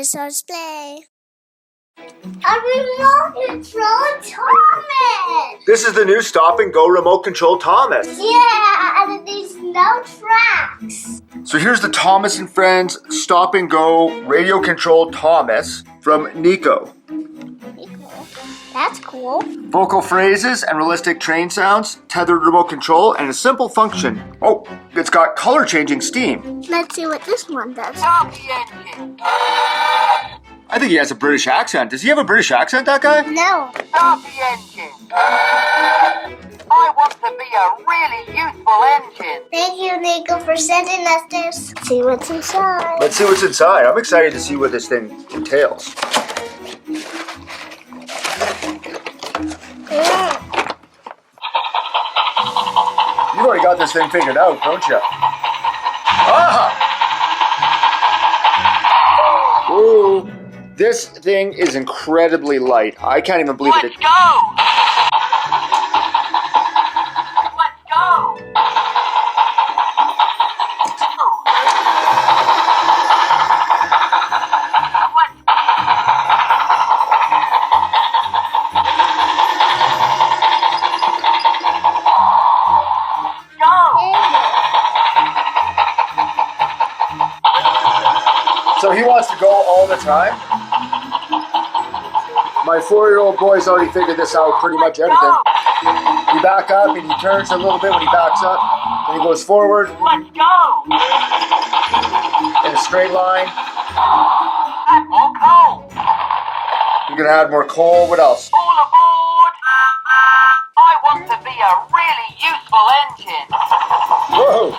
episodes play. A remote control Thomas! This is the new stop and go remote control Thomas. Yeah, and there's no tracks. So here's the Thomas and Friends stop and go radio controlled Thomas from Nico. That's cool. Vocal phrases and realistic train sounds, tethered remote control, and a simple function. Oh, it's got color changing steam. Let's see what this one does. I think he has a British accent. Does he have a British accent, that guy? No. Start the engine. I want to be a really useful engine. Thank you, Nico, for sending us this. Let's see what's inside. Let's see what's inside. I'm excited to see what this thing entails. You've already got this thing figured out, don't you? Ah! Ooh, this thing is incredibly light. I can't even believe it. Let's go! Let's go! So he wants to go all the time? My 4-year-old boy's already figured this out, pretty much everything. You back up and he turns a little bit when he backs up. Then he goes forward. Let's go! In a straight line. Add more coal. You're gonna add more coal. What else? All aboard! I want to be a really useful engine. Whoa!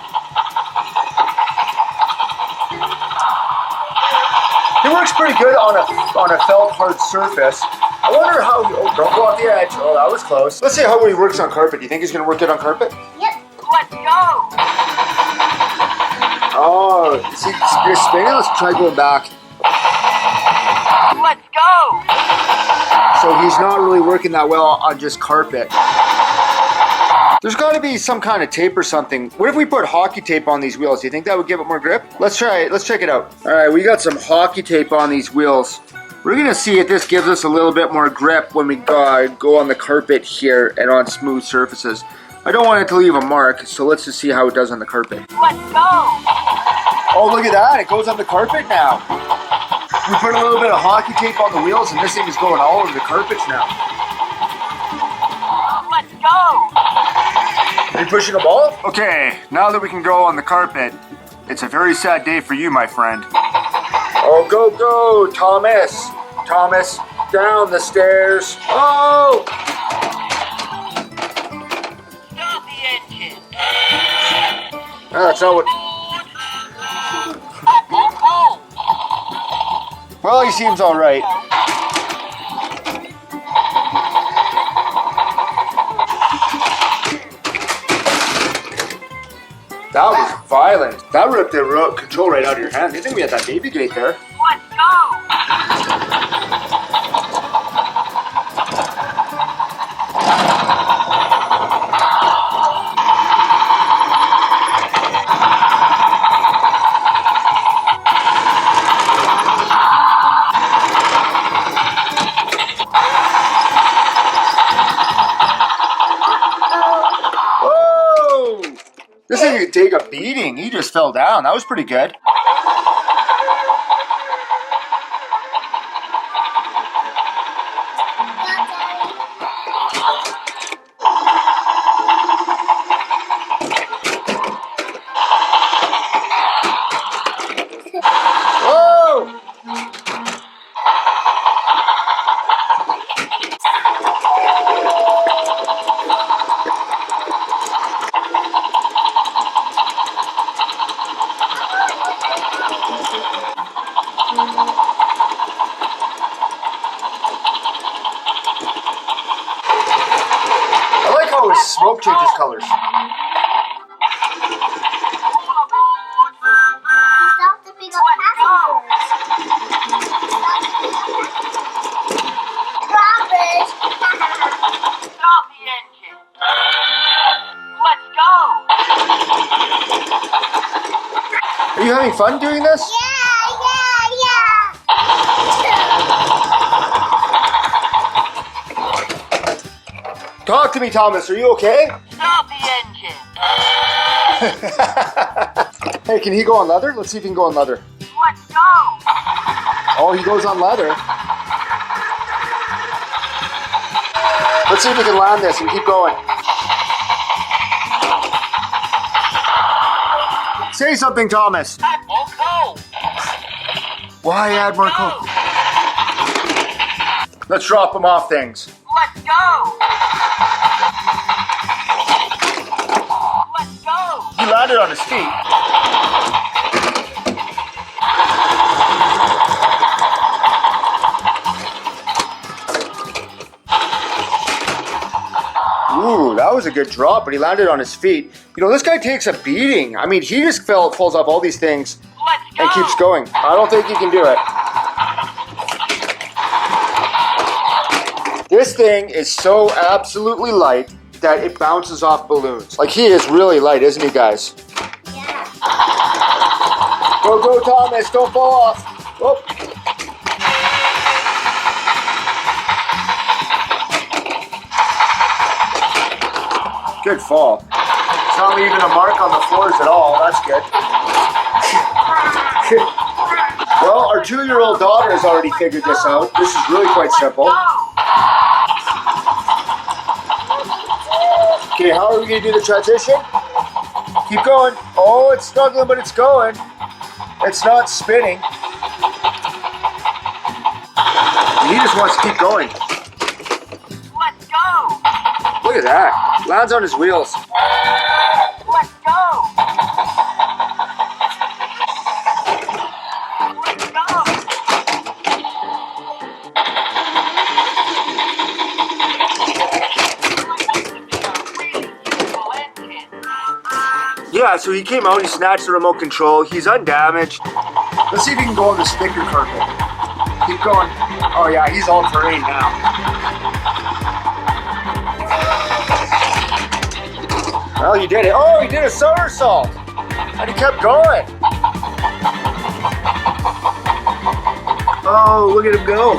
He works pretty good on a felt hard surface. I wonder how he, oh, don't go off the edge. Oh, that was close. Let's see how he works on carpet. Do you think he's gonna work good on carpet? Yep. Let's go! Oh, see, you're spinning. Let's try going back. Let's go! So he's not really working that well on just carpet. There's got to be some kind of tape or something. What if we put hockey tape on these wheels? Do you think that would give it more grip? Let's try it. Let's check it out. All right, we got some hockey tape on these wheels. We're gonna see if this gives us a little bit more grip when we go on the carpet here and on smooth surfaces. I don't want it to leave a mark, so let's just see how it does on the carpet. Let's go! Oh, look at that. It goes on the carpet now. We put a little bit of hockey tape on the wheels and this thing is going all over the carpets now. Let's go! Are you pushing a ball? Okay, now that we can go on the carpet, it's a very sad day for you, my friend. Oh, go, go, Thomas. Thomas, down the stairs. Oh! Start the engine. That's not what... Add more coal. Well, he seems all right. That was violent. That ripped the remote control right out of your hand. You think we had that baby gate there? Let's go! This thing could take a beating. He just fell down. That was pretty good. Whoa! I like how his smoke changes colors. Stop the big passengers. Robbers. Start the engine. Let's go! Are you having fun doing this? Yeah. Talk to me, Thomas. Are you okay? Start the engine. Hey, can he go on leather? Let's see if he can go on leather. Let's go. Oh, he goes on leather. Let's see if we can land this and keep going. Say something, Thomas. Add more coal. Why add more coal? Let's drop him off things. Let's go. Let's go. He landed on his feet. Ooh, that was a good drop, but he landed on his feet. You know, this guy takes a beating. I mean, he just falls off all these things Let's go. and keeps going. I don't think he can do it. This thing is so absolutely light that it bounces off balloons. Like, he is really light, isn't he, guys? Yeah. Go, go, Thomas. Don't fall off. Oh. Good fall. It's not leaving a mark on the floors at all. That's good. Well, our 2-year-old daughter has already figured this out. This is really quite simple. Okay, how are we going to do the transition? Keep going. Oh, it's struggling, but it's going. It's not spinning. He just wants to keep going. Let's go. Look at that. Lands on his wheels. Let's go. Let's go. Yeah, so he came out, he snatched the remote control. He's undamaged. Let's see if he can go on the sticker carpet. Keep going. Oh yeah, he's all terrain now. Well, he did it. Oh, he did a somersault. And he kept going. Oh, look at him go.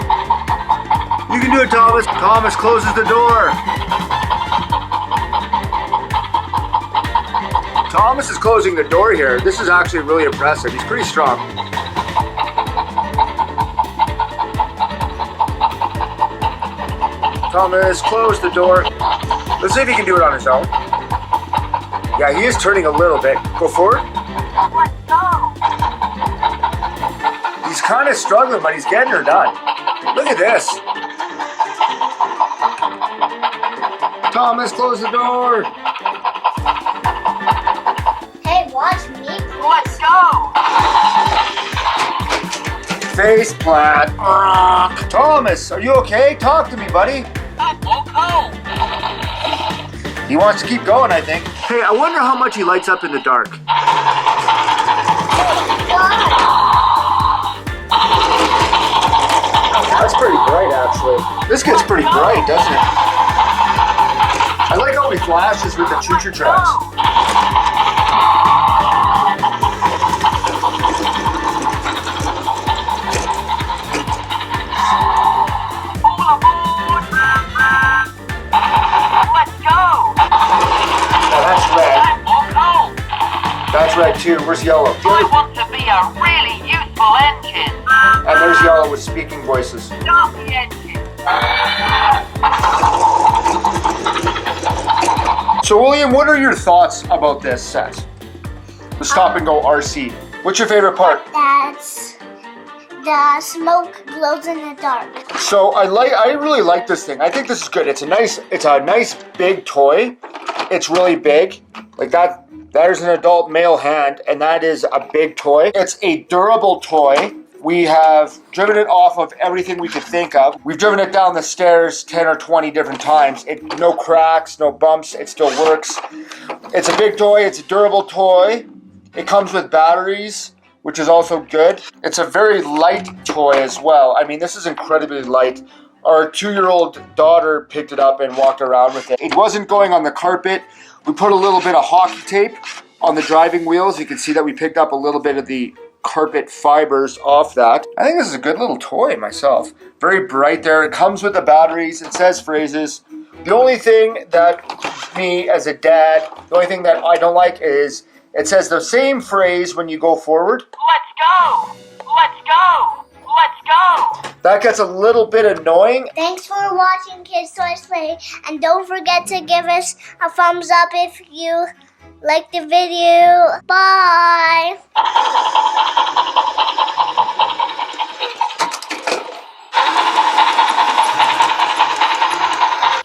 You can do it, Thomas. Thomas closes the door. Thomas is closing the door here. This is actually really impressive. He's pretty strong. Thomas, close the door. Let's see if he can do it on his own. Yeah, he is turning a little bit. Go forward. Let's go. He's kind of struggling, but he's getting her done. Look at this. Thomas, close the door. Hey, watch me. Let's go. Face plant. Thomas, are you okay? Talk to me, buddy. Add more coal. He wants to keep going, I think. Hey, I wonder how much he lights up in the dark. That's pretty bright, actually. This gets pretty bright, doesn't it? I like how he flashes with the choo-choo tracks. All aboard. Let's go. Now that's red. Add more coal. That's red too. Where's yellow? I want to be a really useful engine. And there's yellow with speaking voices. Start the engine. So William, what are your thoughts about this set? The stop and go RC. What's your favorite part? That's the smoke glows in the dark. So I really like this thing. I think this is good. It's a nice big toy. It's really big. Like that. There's an adult male hand, and that is a big toy. It's a durable toy. We have driven it off of everything we could think of. We've driven it down the stairs 10 or 20 different times. No cracks, no bumps, it still works. It's a big toy, it's a durable toy. It comes with batteries, which is also good. It's a very light toy as well. I mean, this is incredibly light. Our 2-year-old daughter picked it up and walked around with it. It wasn't going on the carpet. We put a little bit of hockey tape on the driving wheels. You can see that we picked up a little bit of the carpet fibers off that. I think this is a good little toy myself. Very bright there. It comes with the batteries. It says phrases. The only thing that me as a dad, the only thing that I don't like is it says the same phrase when you go forward. Let's go! Let's go! Let's go! That gets a little bit annoying. Thanks for watching Kids Toys Play, and don't forget to give us a thumbs up if you like the video. Bye!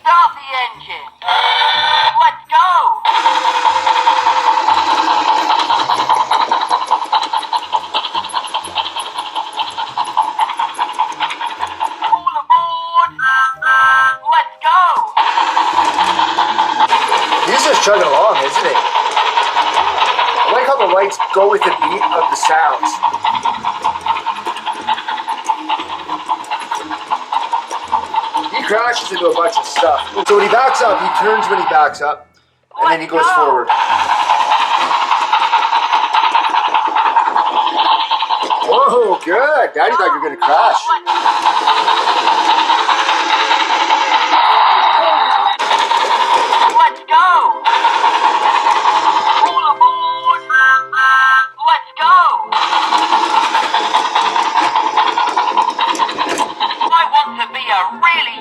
Start the engine! Let's go! All aboard! Let's go! He's just chugging along, isn't he? I like how the lights go with the beat of the sounds. He crashes into a bunch of stuff. So when he backs up, he turns when he backs up, and then he goes forward. Whoa, good. Daddy thought you were going to crash. Let's go! All aboard! Let's go! I want to be a really